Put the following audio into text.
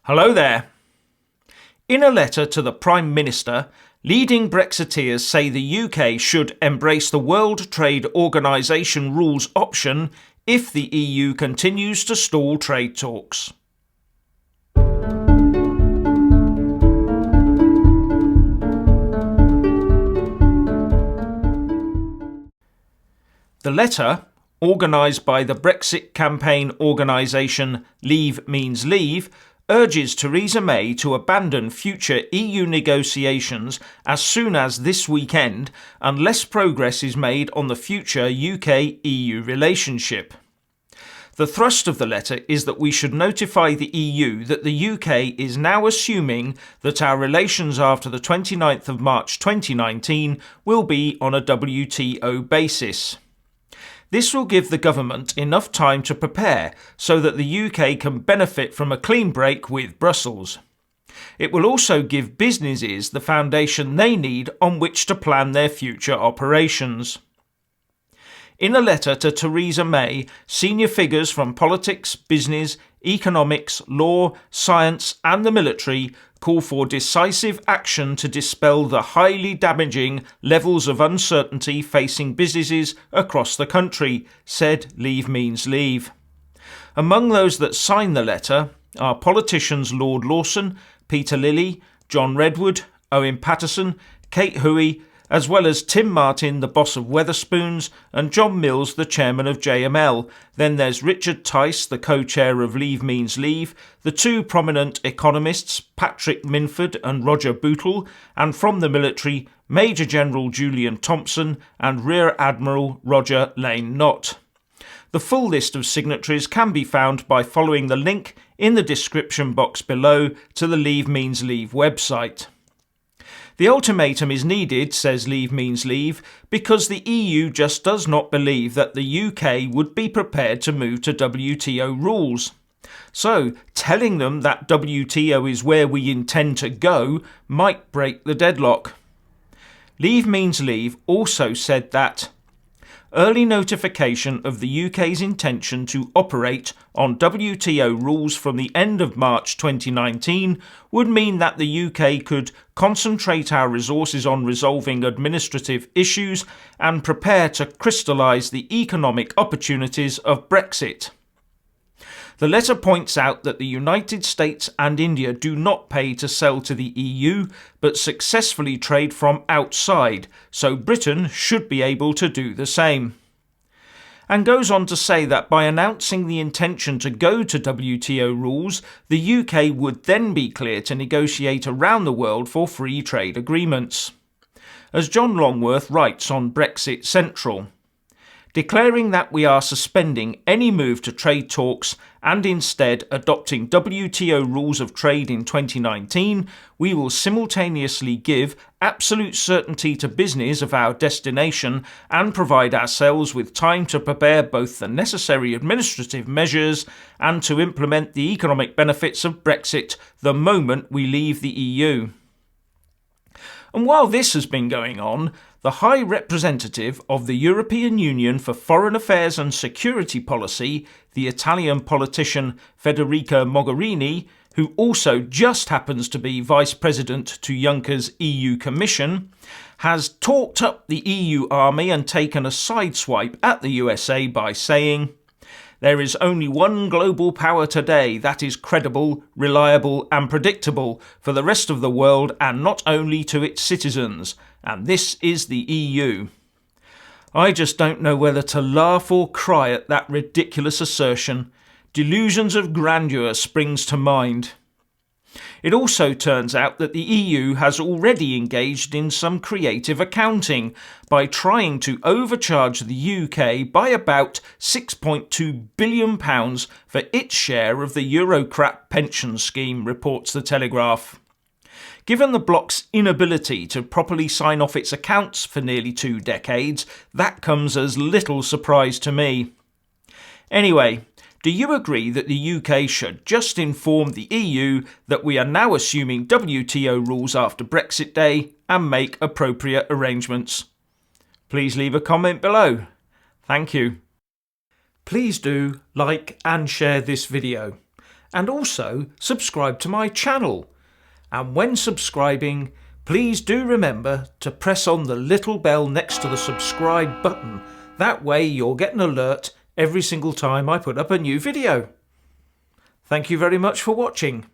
Hello there. In a letter to the Prime Minister, leading Brexiteers say the UK should embrace the World Trade Organisation rules option if the EU continues to stall trade talks. The letter, organised by the Brexit Campaign organisation Leave Means Leave, urges Theresa May to abandon future EU negotiations as soon as this weekend unless progress is made on the future UK-EU relationship. The thrust of the letter is that we should notify the EU that the UK is now assuming that our relations after the 29th of March 2019 will be on a WTO basis. This will give the government enough time to prepare so that the UK can benefit from a clean break with Brussels. It will also give businesses the foundation they need on which to plan their future operations. In a letter to Theresa May, senior figures from politics, business, economics, law, science and the military call for decisive action to dispel the highly damaging levels of uncertainty facing businesses across the country, said Leave Means Leave. Among those that signed the letter are politicians Lord Lawson, Peter Lilly, John Redwood, Owen Paterson, Kate Hoey, as well as Tim Martin, the boss of Wetherspoons, and John Mills, the chairman of JML. Then there's Richard Tice, the co-chair of Leave Means Leave, the two prominent economists, Patrick Minford and Roger Bootle, and from the military, Major General Julian Thompson and Rear Admiral Roger Lane Knott. The full list of signatories can be found by following the link in the description box below to the Leave Means Leave website. The ultimatum is needed, says Leave Means Leave, because the EU just does not believe that the UK would be prepared to move to WTO rules. So, telling them that WTO is where we intend to go might break the deadlock. Leave Means Leave also said that early notification of the UK's intention to operate on WTO rules from the end of March 2019 would mean that the UK could concentrate our resources on resolving administrative issues and prepare to crystallise the economic opportunities of Brexit. The letter points out that the United States and India do not pay to sell to the EU, but successfully trade from outside, so Britain should be able to do the same. And goes on to say that by announcing the intention to go to WTO rules, the UK would then be clear to negotiate around the world for free trade agreements. As John Longworth writes on Brexit Central, declaring that we are suspending any move to trade talks and instead adopting WTO rules of trade in 2019, we will simultaneously give absolute certainty to business of our destination and provide ourselves with time to prepare both the necessary administrative measures and to implement the economic benefits of Brexit the moment we leave the EU. And while this has been going on, the High Representative of the European Union for Foreign Affairs and Security Policy, the Italian politician Federica Mogherini, who also just happens to be Vice President to Juncker's EU Commission, has talked up the EU army and taken a sideswipe at the USA by saying, "There is only one global power today that is credible, reliable and predictable for the rest of the world and not only to its citizens, and this is the EU." I just don't know whether to laugh or cry at that ridiculous assertion. Delusions of grandeur springs to mind. It also turns out that the EU has already engaged in some creative accounting by trying to overcharge the UK by about £6.2 billion for its share of the Eurocrat pension scheme, reports The Telegraph. Given the bloc's inability to properly sign off its accounts for nearly 2 decades, that comes as little surprise to me. Anyway, do you agree that the UK should just inform the EU that we are now assuming WTO rules after Brexit Day and make appropriate arrangements? Please leave a comment below. Thank you. Please do like and share this video. and also subscribe to my channel. And when subscribing, please do remember to press on the little bell next to the subscribe button. That way you'll get an alert every single time I put up a new video. Thank you very much for watching.